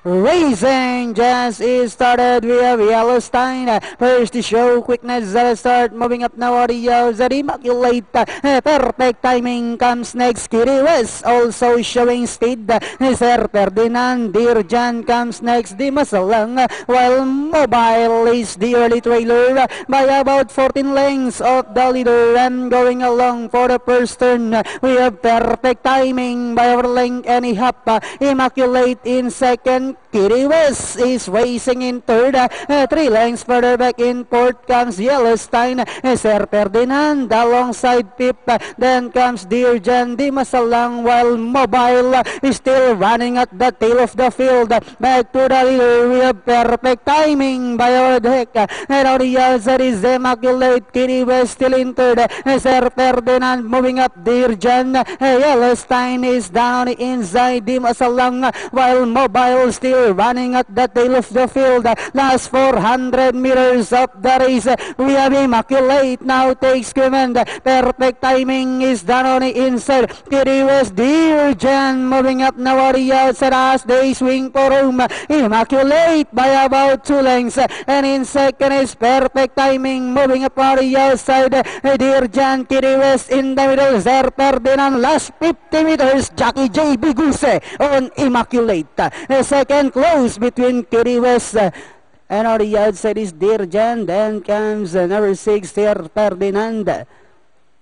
Racing just is started. We have Yellowstein first to show quickness at the start, moving up now. Audio that immaculate perfect timing comes next. Kitty West also showing speed. Sir Ferdinand Dirjan comes next. Di Masalang, while Mobile is the early trailer by about 14 lengths of the leader, and going along for the first turn. We have perfect timing by over length and a half. Immaculate in second. Kitty West is racing in third. 3 lengths further back in fourth comes Yellowstein. Sir Ferdinand alongside fifth. Then comes Dirjan Di Masalang, while Mobile is still running at the tail of the field. Back to the leader. We have perfect timing by Odek. And on the outside is Immaculate. Kitty West still in third. Sir Ferdinand moving up. Dirjan. Yellowstein is down on the inside. Di Masalang, while Mobile still running at the tail of the field. Last 400 meters of the race. We have Immaculate now takes command. Perfect timing is done on the inside. Kitty West, Dirjan moving up now on the outside as they swing for home. Immaculate by about 2 lengths. And in second is perfect timing moving up on the outside. Dirjan, Kitty West in the middle. Sir Ferdinand last 50 meters. Jackie J. Biguse on Immaculate. Second close between Kitty West and on the outside is Dirjan. Then comes number 6, Sir Ferdinand.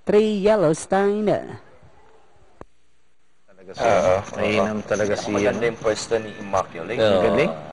3, Yellowstein. Mainam talaga si... Maganda yung pwesto ni Immaculate. Galing.